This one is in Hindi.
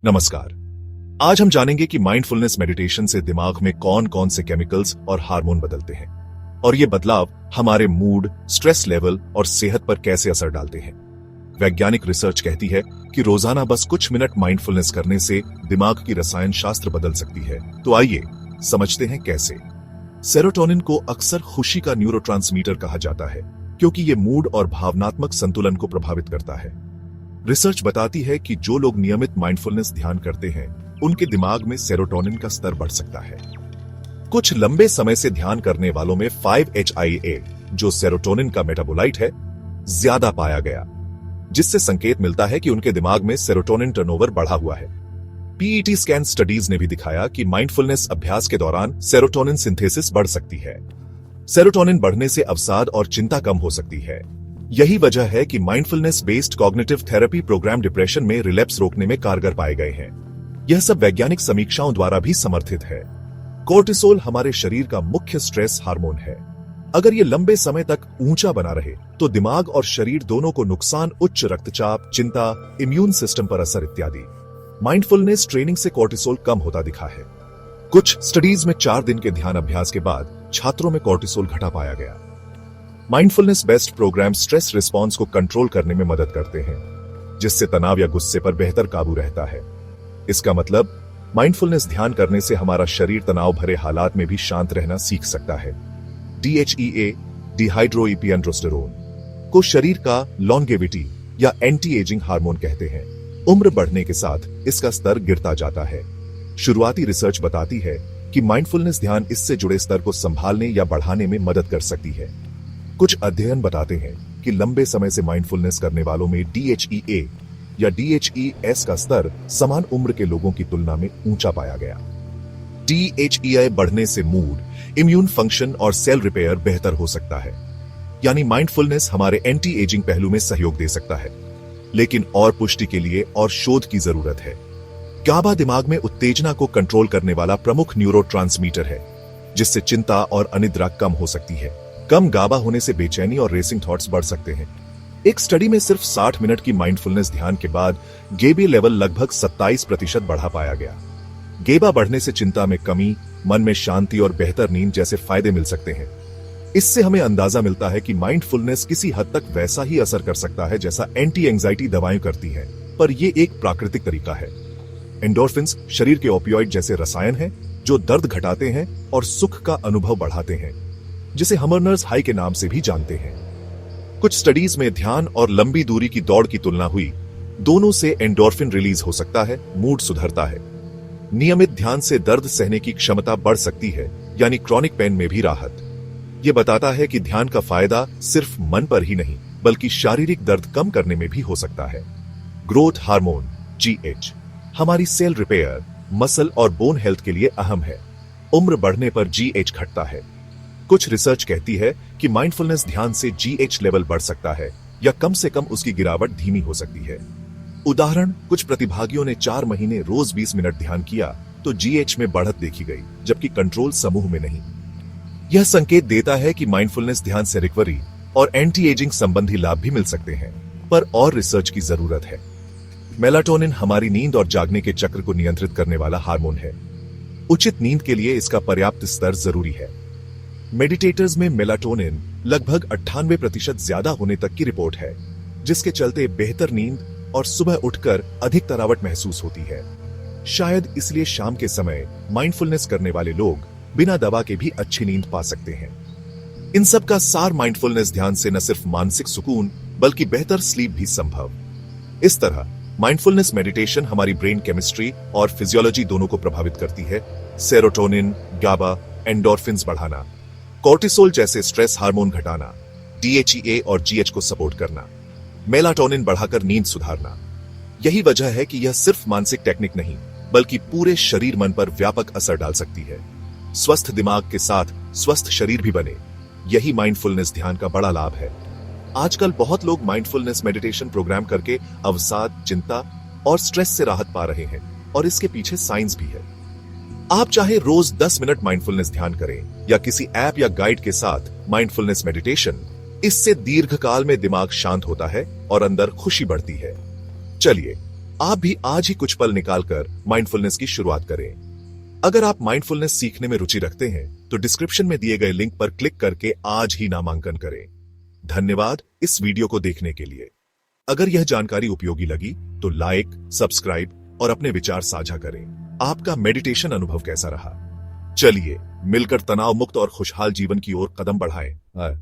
नमस्कार। आज हम जानेंगे कि माइंडफुलनेस मेडिटेशन से दिमाग में कौन कौन से केमिकल्स और हार्मोन बदलते हैं और ये बदलाव हमारे मूड, स्ट्रेस लेवल और सेहत पर कैसे असर डालते हैं। वैज्ञानिक रिसर्च कहती है कि रोजाना बस कुछ मिनट माइंडफुलनेस करने से दिमाग की रसायन शास्त्र बदल सकती है। तो आइए समझते हैं कैसे। सेरोटोनिन को अक्सर खुशी का न्यूरोट्रांसमीटर कहा जाता है क्योंकि ये मूड और भावनात्मक संतुलन को प्रभावित करता है। रिसर्च बताती है कि जो लोग नियमित माइंडफुलनेस ध्यान करते हैं उनके दिमाग में सेरोटोनिन का स्तर बढ़ सकता है। कुछ लंबे समय से ध्यान करने वालों में 5-HIAA, जो सेरोटोनिन का मेटाबोलाइट है, ज्यादा पाया गया, जिससे संकेत मिलता है कि उनके दिमाग में सेरोटोनिन टर्नओवर बढ़ा हुआ है। PET स्कैन स्टडीज ने भी दिखाया कि माइंडफुलनेस अभ्यास के दौरान सेरोटोनिन सिंथेसिस बढ़ सकती है। सेरोटोनिन बढ़ने से अवसाद और चिंता कम हो सकती है। यही वजह है कि mindfulness based cognitive therapy program depression में रिलैप्स रोकने में कारगर पाए गए हैं। यह सब वैज्ञानिक समीक्षाओं द्वारा भी समर्थित है। कोर्टिसोल हमारे शरीर का मुख्य स्ट्रेस हार्मोन है। अगर यह लंबे समय तक ऊंचा बना रहे तो दिमाग और शरीर दोनों को नुकसान, उच्च रक्तचाप, चिंता, इम्यून सिस्टम पर असर इत्यादि। माइंडफुलनेस ट्रेनिंग से कोर्टिसोल कम होता दिखा है। कुछ स्टडीज में 4 दिन के ध्यान अभ्यास के बाद छात्रों में कोर्टिसोल घटा पाया गया। Mindfulness based programme stress response को कंट्रोल करने में मदद करते हैं, जिससे तनाव या गुस्से पर बेहतर काबू रहता है। इसका मतलब माइंडफुलनेस ध्यान करने से हमारा शरीर तनाव भरे हालात में भी शांत रहना सीख सकता है। DHEA, डिहाइड्रोइपिएंड्रोस्टेरोन, को शरीर का लॉन्गेविटी या एंटी एजिंग हार्मोन कहते हैं। उम्र बढ़ने के साथ इसका स्तर गिरता जाता है। शुरुआती रिसर्च बताती है कि माइंडफुलनेस ध्यान इससे जुड़े स्तर को संभालने या बढ़ाने में मदद कर सकती है। कुछ अध्ययन बताते हैं कि लंबे समय से माइंडफुलनेस करने वालों में DHEA या DHES का स्तर समान उम्र के लोगों की तुलना में ऊंचा पाया गया। DHEA बढ़ने से मूड, इम्यून फंक्शन और सेल रिपेयर बेहतर हो सकता है। यानी माइंडफुलनेस हमारे एंटी एजिंग पहलू में सहयोग दे सकता है। लेकिन और पुष्टि के लिए और शोध की जरूरत है। GABA दिमाग में उत्तेजना को कंट्रोल करने वाला प्रमुख न्यूरोट्रांसमीटर है, जिससे चिंता और अनिद्रा कम हो सकती है। कम GABA होने से बेचैनी और रेसिंग थॉट्स बढ़ सकते हैं। एक स्टडी में सिर्फ 60 मिनट की माइंडफुलनेस ध्यान के बाद GABA लेवल लगभग 27% बढ़ा पाया गया। GABA बढ़ने से चिंता में कमी, मन में शांति और बेहतर नींद जैसे फायदे मिल सकते हैं। इससे हमें अंदाजा मिलता है कि माइंडफुलनेस किसी हद तक वैसा ही असर कर सकता है जैसा एंटी एंजाइटी दवाएं करती हैं, पर यह एक प्राकृतिक तरीका है। एंडोर्फिन्स शरीर के ओपियोइड जैसे रसायन हैं जो दर्द घटाते हैं और सुख का अनुभव बढ़ाते हैं, जिसे हमरनर्स हाई के नाम से भी जानते हैं। कुछ स्टडीज में ध्यान और लंबी दूरी की दौड़ की तुलना हुई। दोनों से एंडोर्फिन रिलीज हो सकता है, मूड सुधरता है। नियमित ध्यान से दर्द सहने की क्षमता बढ़ सकती है, यानी क्रॉनिक पेन में भी राहत। यह बताता है कि ध्यान का फायदा सिर्फ मन पर ही नहीं बल्कि शारीरिक दर्द कम करने में भी हो सकता है। ग्रोथ हार्मोन GH हमारी सेल रिपेयर, मसल और बोन हेल्थ के लिए अहम है। उम्र बढ़ने पर GH घटता है। कुछ रिसर्च कहती है कि माइंडफुलनेस ध्यान से GH लेवल बढ़ सकता है या कम से कम उसकी गिरावट धीमी हो सकती है। उदाहरण, कुछ प्रतिभागियों ने 4 महीने रोज 20 मिनट ध्यान किया तो GH में बढ़त देखी गई, जबकि कंट्रोल समूह में नहीं। यह संकेत देता है कि माइंडफुलनेस ध्यान से रिकवरी और एंटी एजिंग संबंधी लाभ भी मिल सकते हैं, पर और रिसर्च की जरूरत है। मेलाटोनिन हमारी नींद और जागने के चक्र को नियंत्रित करने वाला हार्मोन है। उचित नींद के लिए इसका पर्याप्त स्तर जरूरी है। मेडिटेटर्स में मेलाटोनिन लगभग 98% ज्यादा होने तक की रिपोर्ट है, जिसके चलते बेहतर नींद और सुबह उठकर अधिक तनावट महसूस होती है। शायद इसलिए शाम के समय माइंडफुलनेस करने वाले लोग बिना दवा के भी अच्छी नींद पा सकते हैं। इन सब का सार माइंडफुलनेस ध्यान से न सिर्फ मानसिक सुकून बल्कि बेहतर स्लीप भी संभव। इस तरह माइंडफुलनेस मेडिटेशन हमारी ब्रेन केमिस्ट्री और फिजियोलॉजी दोनों को प्रभावित करती है। सेरोटोनिन, GABA, एंडोर्फिन्स बढ़ाना, कोर्टिसोल जैसे स्ट्रेस हार्मोन घटाना, DHEA और GH को सपोर्ट करना, मेलाटोनिन बढ़ाकर नींद सुधारना। यही वजह है कि यह सिर्फ मानसिक टेक्निक नहीं बल्कि पूरे शरीर मन पर व्यापक असर डाल सकती है। स्वस्थ दिमाग के साथ स्वस्थ शरीर भी बने, यही माइंडफुलनेस ध्यान का बड़ा लाभ है। आजकल बहुत लोग माइंडफुलनेस मेडिटेशन प्रोग्राम करके अवसाद, चिंता और स्ट्रेस से राहत पा रहे हैं, और इसके पीछे साइंस भी है। आप चाहे रोज 10 मिनट माइंडफुलनेस ध्यान करें या किसी ऐप या गाइड के साथ माइंडफुलनेस मेडिटेशन, इससे दीर्घकाल में दिमाग शांत होता है और अंदर खुशी बढ़ती है। चलिए आप भी आज ही कुछ पल निकालकर माइंडफुलनेस की शुरुआत करें। अगर आप माइंडफुलनेस सीखने में रुचि रखते हैं तो डिस्क्रिप्शन में दिए गए लिंक पर क्लिक करके आज ही नामांकन करें। धन्यवाद इस वीडियो को देखने के लिए। अगर यह जानकारी उपयोगी लगी तो लाइक, सब्सक्राइब और अपने विचार साझा करें। आपका मेडिटेशन अनुभव कैसा रहा? चलिए मिलकर तनाव मुक्त और खुशहाल जीवन की ओर कदम बढ़ाएं।